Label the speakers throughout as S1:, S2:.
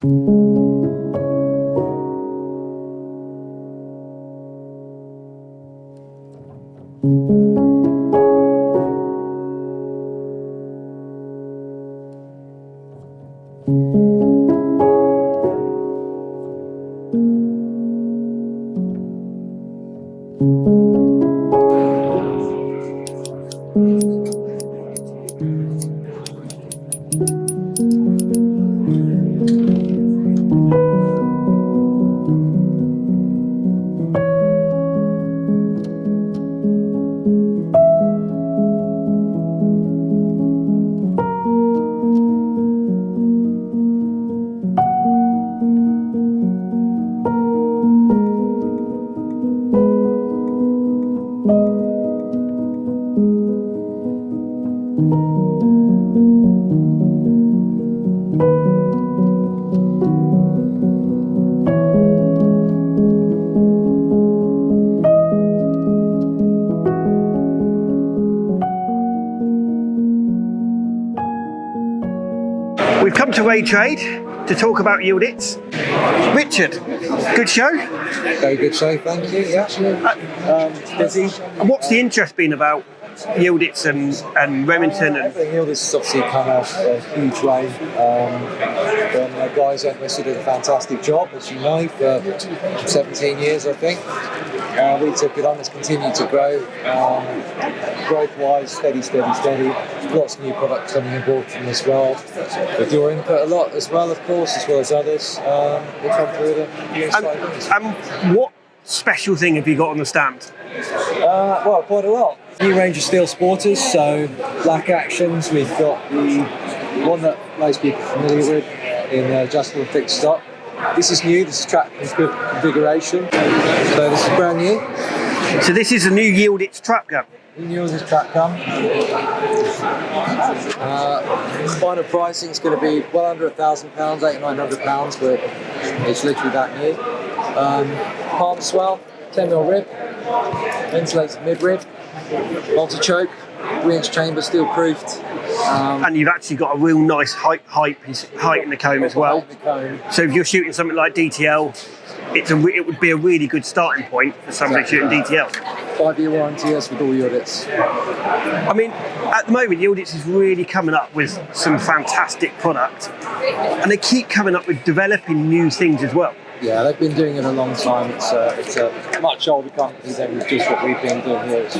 S1: We've come to Ray Trade to talk about Yieldits. Richard, good show?
S2: Very good show, thank you. Yeah. Busy.
S1: And what's the interest been about Yieldits and Remington?
S2: Everything Yieldits has obviously come a huge way. The guys at Blaser did a fantastic job, as you know, for 17 years, I think. We took it on, it's continued to grow. Growth-wise, steady. Lots of new products coming on board from as well. With your input a lot as well, of course, as well as others. We'll come through the exciting things.
S1: And what special thing have you got on the stand?
S2: Well, quite a lot. New range of steel sporters, so black actions. We've got the one that most people are familiar with in adjustable fixed stop. This is new, this is track configuration. So this is brand new.
S1: So this is a new Yieldits trap gun?
S2: New Yieldits trap gun. Final pricing is going to be well under £1,000, £800-900, but it's literally that new. Palm swell, 10mm rib, ventilated mid-rib, multi-choke, 3-inch chamber, steel proofed.
S1: And you've actually got a real nice height in the comb as well. So if you're shooting something like DTL, it would be a really good starting point for somebody shooting DTL.
S2: 5-year warranty with all Yieldits.
S1: I mean, at the moment, Yieldits is really coming up with some fantastic product, and they keep coming up with developing new things as well.
S2: Yeah, they've been doing it a long time. It's a much older company than just what we've been doing here. It's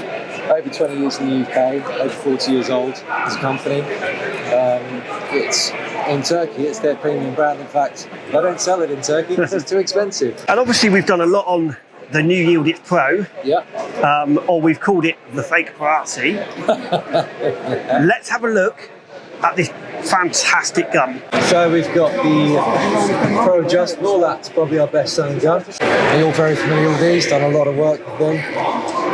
S2: over 20 years in the UK, over 40 years old as a company. It's in Turkey, it's their premium brand. In fact, they don't sell it in Turkey because it's too expensive.
S1: And obviously we've done a lot on the new Yieldits Pro, or we've called it the fake Parazzi. Let's have a look at this fantastic gun.
S2: So we've got the Pro Adjustable, that's probably our best selling gun. You're all very familiar with these, done a lot of work with them.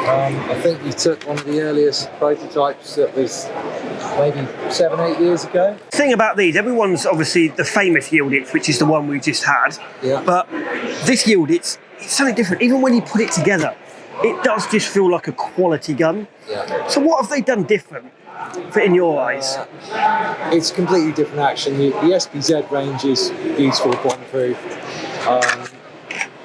S2: I think we took one of the earliest prototypes that was maybe 7-8 years ago.
S1: The thing about these, everyone's obviously the famous Yieldits, which is the one we just had, but this Yieldits, it's something different. Even when you put it together, it does just feel like a quality gun. So what have they done different in your eyes?
S2: It's completely different action. The SPZ range is beautiful, bomb-proof.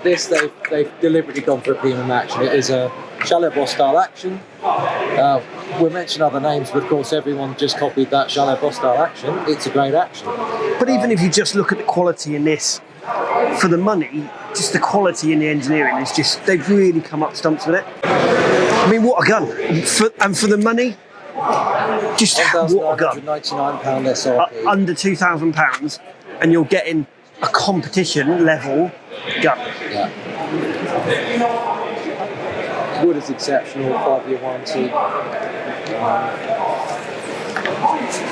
S2: This, they've deliberately gone for a premium action. It is a Chalet Boss style action. We'll mention other names, but of course everyone just copied that Chalet Boss style action. It's a great action.
S1: But even if you just look at the quality in this, for the money, just the quality in the engineering is just, they've really come up stumps with it. I mean, what a gun. And for the money, just what a gun.
S2: £1,999 SRP.
S1: Under £2,000, and you're getting a competition level gun.
S2: Wood is exceptional, 5-year warranty.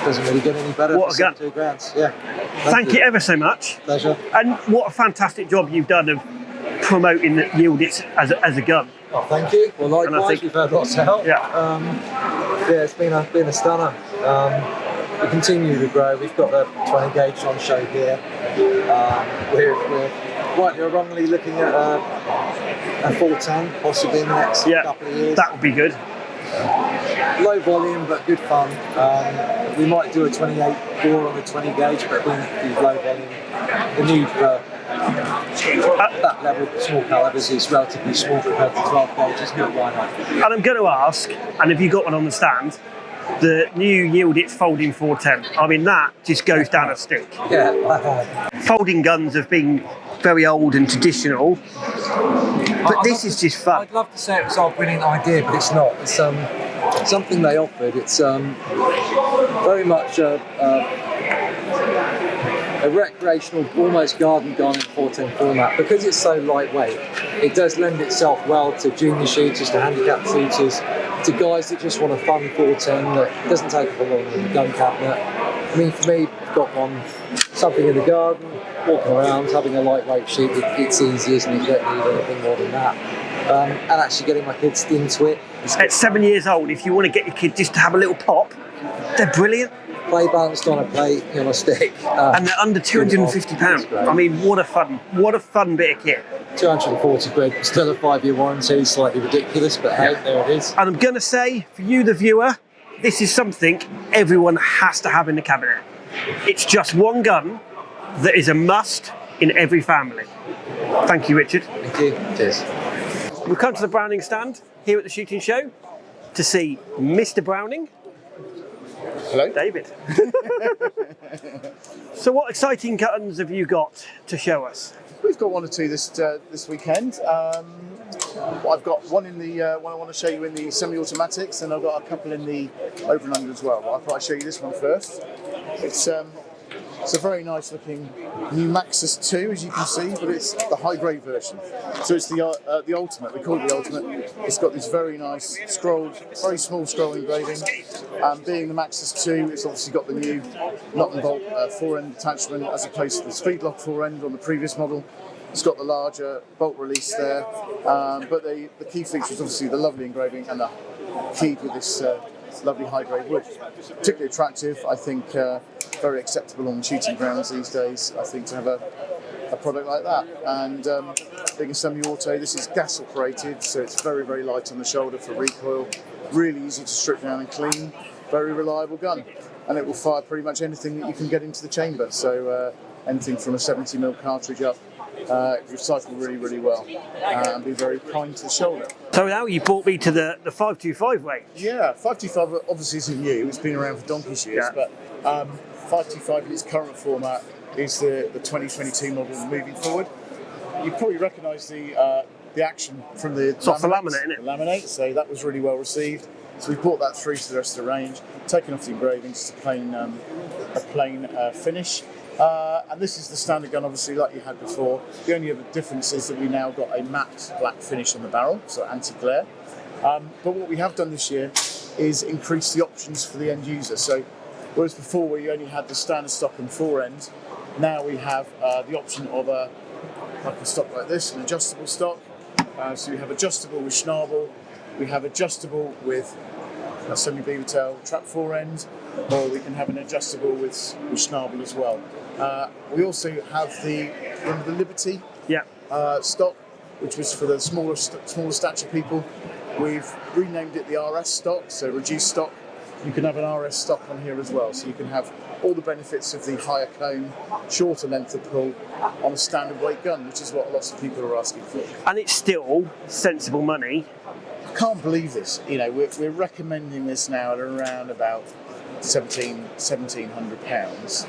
S2: Doesn't really get any better.
S1: What a gun.
S2: £2,000. Yeah.
S1: Thank you ever so much.
S2: Pleasure.
S1: And what a fantastic job you've done of promoting the Yieldits as a gun.
S2: Oh, thank you. Well, likewise, we've had lots of help. It's been a stunner. We continue to grow. We've got the 20 gauge on show here. We're rightly or wrongly looking at a 410 possibly in the next couple of years.
S1: That would be good.
S2: Low volume but good fun. We might do a 28 bore on the 20 gauge, but we do low volume. the need for that level of small calibers is relatively small compared to 12 gauges, but why not?
S1: And I'm going to ask, and if you got one on the stand, the new Yieldits folding 410. I mean, that just goes down a stick.
S2: Yeah.
S1: Folding guns have been very old and traditional, but this is just fun.
S2: I'd love to say it was our brilliant idea, but it's not. It's something they offered. It's very much a recreational, almost garden gun in 410 format. Because it's so lightweight, it does lend itself well to junior shooters, to handicap shooters, to guys that just want a fun 410 that doesn't take up a long in the gun cabinet. I mean, for me, I've got one, something in the garden, walking around, having a lightweight shoot, it's easy, isn't it? You don't need anything more than that. And actually getting my kids into it.
S1: At 7 years old, if you want to get your kid just to have a little pop, they're brilliant.
S2: Play balanced on a plate, on a stick.
S1: And they're under £250. I mean, what a fun bit of kit.
S2: 240 quid, still a 5-year warranty, slightly ridiculous, but hey, there it is.
S1: And I'm going to say, for you, the viewer, this is something everyone has to have in the cabinet. It's just one gun that is a must in every family. Thank you, Richard.
S2: Thank you. Cheers.
S1: We've come to the Browning stand here at the shooting show to see Mr. Browning.
S3: Hello.
S1: David. So what exciting guns have you got to show us?
S3: We've got one or two this weekend. I've got one in the one I want to show you in the semi-automatics, and I've got a couple in the over and under as well. But I thought I'd show you this one first. It's a very nice looking new Maxus 2, as you can see, but it's the high grade version. So it's the ultimate. We call it the ultimate. It's got this very nice scrolled, very small scroll engraving. Being the Maxus 2, it's obviously got the new nut and bolt fore-end attachment as opposed to the speed lock fore-end on the previous model. It's got the larger bolt release there, but the key feature is obviously the lovely engraving and the keyed with this lovely high-grade wood. Particularly attractive, I think, very acceptable on shooting grounds these days, I think, to have a product like that. And being a semi-auto, this is gas operated, so it's very, very light on the shoulder for recoil, really easy to strip down and clean, very reliable gun. And it will fire pretty much anything that you can get into the chamber, so anything from a 70mm cartridge up. Recycle really, really well and be very kind to the shoulder.
S1: So now you brought me to the 525 range.
S3: Yeah, 525 obviously isn't new, it's been around for donkey's years, but 525 in its current format is the 2022 model moving forward. You probably recognise the action from the
S1: soft laminate, isn't it?
S3: Laminate, so that was really well received. So we brought that through to the rest of the range, taken off the engravings, just a plain finish. And this is the standard gun, obviously, like you had before. The only other difference is that we now got a matte black finish on the barrel, so anti-glare. But what we have done this year is increase the options for the end user. So whereas before we only had the standard stock and fore end, now we have the option of a stock like this, an adjustable stock. So we have adjustable with schnabel, we have adjustable with a semi-beaver tail trap fore end, or we can have an adjustable with schnabel as well. We also have the Liberty stock, which was for the smaller stature people. We've renamed it the RS stock, so reduced stock. You can have an RS stock on here as well, so you can have all the benefits of the higher cone, shorter length of pull on a standard weight gun, which is what lots of people are asking for.
S1: And it's still sensible money.
S3: I can't believe this. We're recommending this now at around about £1,700.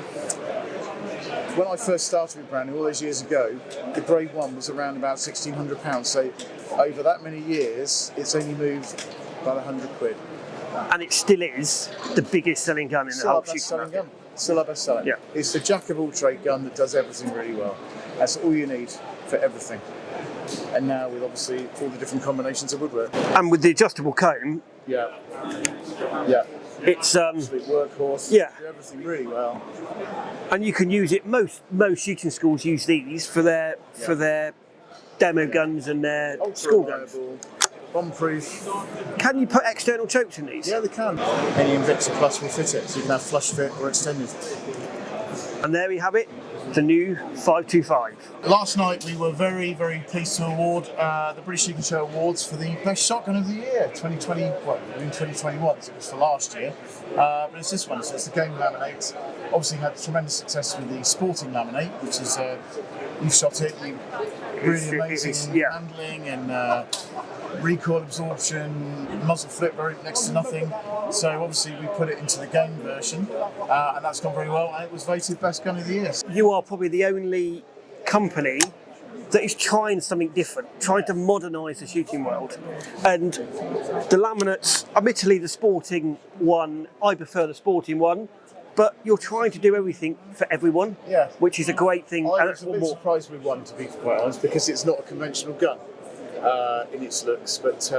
S3: When I first started with Browning all those years ago, the grade 1 was around about £1,600. So over that many years, it's only moved about 100 quid.
S1: And it still is the biggest selling gun in the whole shooting market.
S3: Still our best selling.
S1: Yeah.
S3: It's the jack of all trade gun that does everything really well. That's all you need for everything. And now with obviously all the different combinations of woodwork.
S1: And with the adjustable cone.
S3: Yeah.
S1: It's
S3: absolute workhorse.
S1: Yeah.
S3: Do everything really well.
S1: And you can use it. Most shooting schools use these for their demo guns and their school guns.
S3: Bomb-proof.
S1: Can you put external chokes in these?
S3: Yeah, they can. Any Invicta Plus will fit it, so you can have flush fit or extended.
S1: And there we have it. the new 525.
S3: Last night we were very, very pleased to award the British Shooting Show Awards for the best shotgun of the year, 2020. Well, in 2021, so it was for last year, but it's this one. So it's the Game Laminate. Obviously had tremendous success with the Sporting Laminate, which is you've shot it. You really amazing handling and recoil absorption, muzzle flip very next to nothing. So obviously we put it into the game version, and that's gone very well. And it was voted best gun of the year.
S1: You are probably the only company that is trying something different, trying to modernise the shooting world. And the laminates, admittedly the Sporting one, I prefer the Sporting one, but you're trying to do everything for everyone, which is a great thing.
S3: I was a bit surprised with one, to be quite honest, because it's not a conventional gun in its looks, but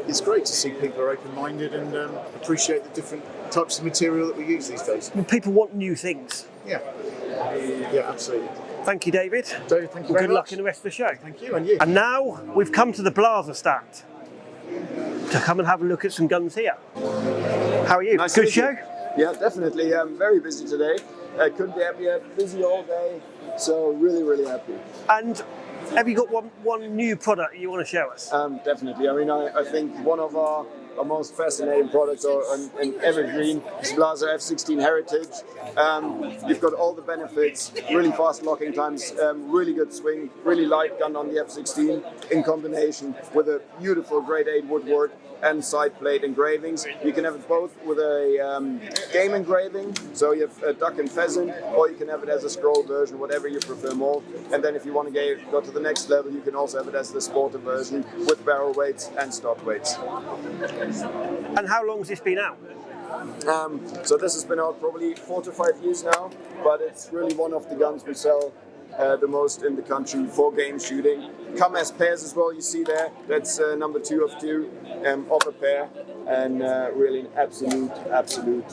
S3: it's great to see people are open-minded and appreciate the different types of material that we use these days.
S1: Well, people want new things.
S3: Yeah, absolutely.
S1: Thank you, David.
S3: David, thank you very much.
S1: Good luck in the rest of the show.
S3: Thank you, and you.
S1: And now we've come to the Blaser stand to come and have a look at some guns here. How are you?
S4: Nice
S1: Good show?
S4: Yeah, definitely. I'm very busy today. I couldn't be happier. Busy all day, so really, really happy.
S1: And have you got one new product you want to show us?
S4: Definitely. I mean, I think one of our most fascinating products or an evergreen is Blaser F16 Heritage. You've got all the benefits, really fast locking times, really good swing, really light gun on the F16 in combination with a beautiful grade 8 woodwork and side plate engravings. You can have it both with a game engraving, so you have a duck and pheasant, or you can have it as a scroll version, whatever you prefer more. And then if you want to go to the next level, you can also have it as the sporter version with barrel weights and stock weights.
S1: And how long has this been out?
S4: So this has been out probably 4 to 5 years now, but it's really one of the guns we sell the most in the country for game shooting. Come as pairs as well, you see there, that's number 2 of 2 of a pair, and really an absolute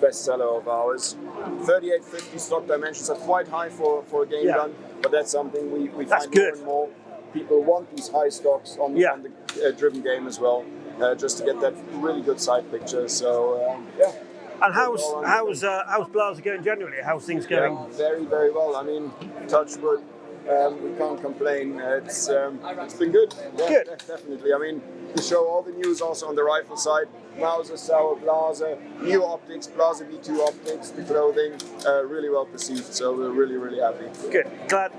S4: bestseller of ours. 3850 stock dimensions are quite high for a game gun, but that's something we find more and more. People want these high stocks on the driven game as well, just to get that really good side picture. So
S1: And how's Blaser going generally? How's things going?
S4: Yeah, very, very well. I mean, touch wood, we can't complain. It's been good. Yeah,
S1: good.
S4: Definitely. I mean, we show all the news also on the rifle side. Mauser, Sauer, Blaser, new optics, Blaser V2 optics, the clothing, really well perceived. So we're really, really happy.
S1: Good. Glad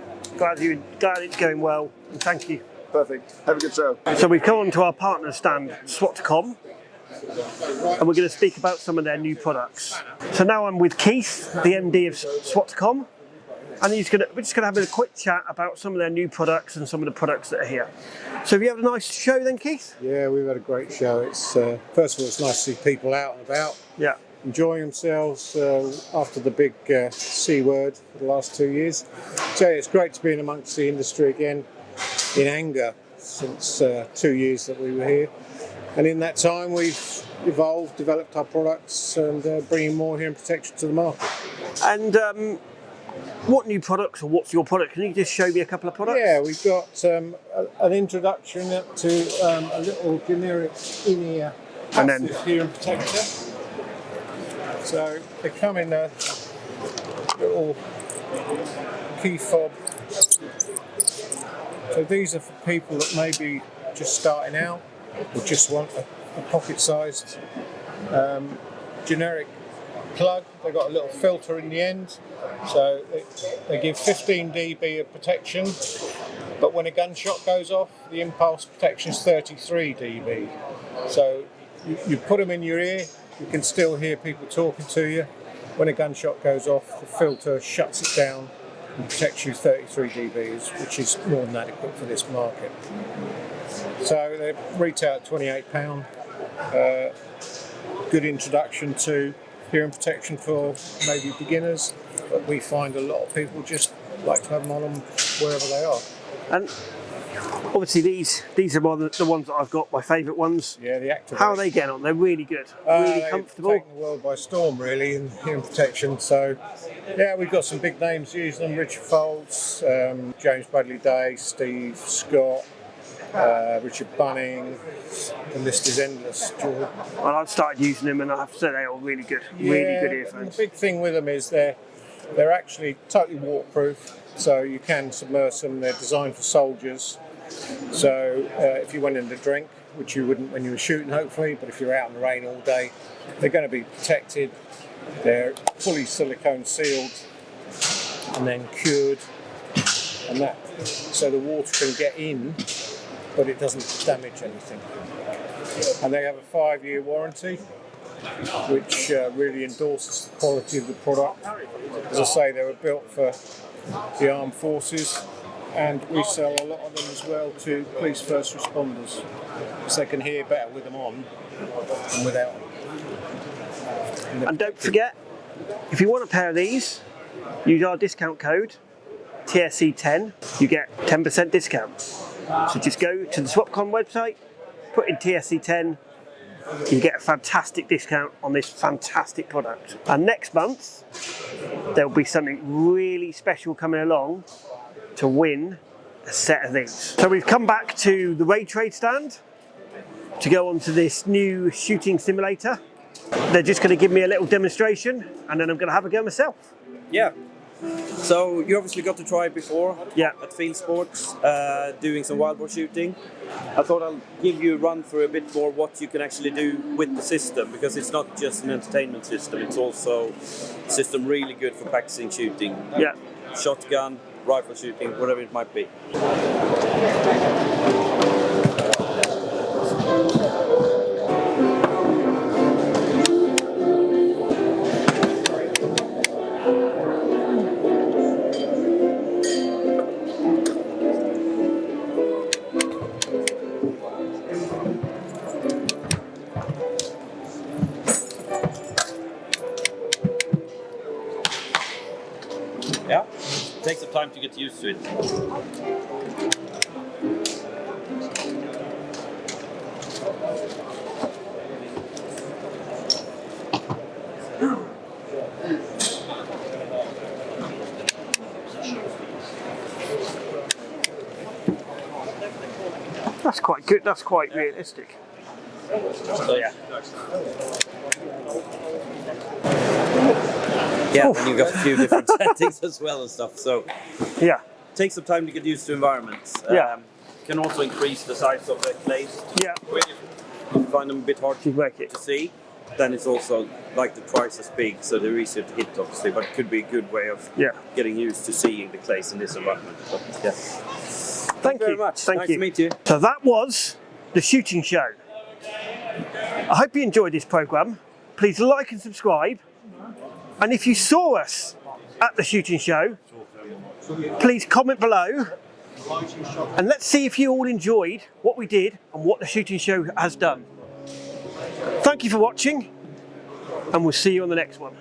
S1: it's going well. And thank you.
S4: Perfect. Have a good show.
S1: So we've come on to our partner stand, SWATCOM, and we're going to speak about some of their new products. So now I'm with Keith, the MD of SWATCOM, and we're just going to have a quick chat about some of their new products and some of the products that are here. So have you had a nice show then, Keith?
S5: Yeah, we've had a great show. It's first of all, it's nice to see people out and about, enjoying themselves after the big C word for the last 2 years. So it's great to be in amongst the industry again, in anger since 2 years that we were here. And in that time, we've evolved, developed our products, and bringing more hearing protection to the market.
S1: And what new products, or what's your product? Can you just show me a couple of products?
S5: Yeah, we've got an introduction to a little generic in-ear passive hearing protector. So they come in a little key fob. So these are for people that may be just starting out, or just want a pocket-sized generic plug. They've got a little filter in the end, so they give 15 dB of protection, but when a gunshot goes off, the impulse protection is 33 dB. So you put them in your ear, you can still hear people talking to you. When a gunshot goes off, the filter shuts it down and protects you 33 dB, which is more than adequate for this market. So they retail at £28. Good introduction to hearing protection for maybe beginners, but we find a lot of people just like to have them on them wherever they are.
S1: And obviously these are the ones that I've got, my favourite ones.
S5: Yeah, the Activate.
S1: How are they getting on? They're really good, really comfortable.
S5: They've taken the world by storm really in hearing protection. So yeah, we've got some big names using them: Richard Folds, James Bradley Day, Steve Scott, Richard Bunning. The list is endless, George.
S1: Well, I've started using them and I have to say they are really good, really good earphones.
S5: The big thing with them is they're They're actually totally waterproof, so you can submerge them. They're designed for soldiers. So if you went in to drink, which you wouldn't when you were shooting hopefully, but if you're out in the rain all day, they're going to be protected. They're fully silicone sealed and then cured, and that so the water can get in, but it doesn't damage anything. And they have a 5-year warranty, which really endorses the quality of the product. As I say, they were built for the armed forces, and we sell a lot of them as well to police first responders, because they can hear better with them on than without them.
S1: And don't forget, if you want a pair of these, use our discount code TSC10, you get 10% discount. So just go to the SWATCOM website, put in TSC10, you get a fantastic discount on this fantastic product. And next month, there'll be something really special coming along to win a set of these. So we've come back to the Raid Trade stand to go on to this new shooting simulator. They're just going to give me a little demonstration and then I'm going to have a go myself.
S6: Yeah. So you obviously got to try it before at Field Sports, doing some wild boar shooting. I thought I'll give you a run through a bit more what you can actually do with the system, because it's not just an entertainment system, it's also a system really good for practicing shooting.
S1: Yeah.
S6: Shotgun, rifle shooting, whatever it might be. Yeah, takes some time to get used to it.
S1: That's quite good, that's quite realistic.
S6: So yeah. Yeah, and you've got a few different settings as well and stuff. So
S1: yeah,
S6: take some time to get used to environments. Can also increase the size of the clays.
S1: Yeah.
S6: When you find them a bit hard to see, then it's also like twice as big, so they're easier to hit, obviously. But it could be a good way of getting used to seeing the clays in this environment. But, yeah. Thank you very much. Nice to meet you.
S1: So that was the shooting show. I hope you enjoyed this programme. Please like and subscribe. And if you saw us at the shooting show, please comment below. And let's see if you all enjoyed what we did and what the shooting show has done. Thank you for watching, and we'll see you on the next one.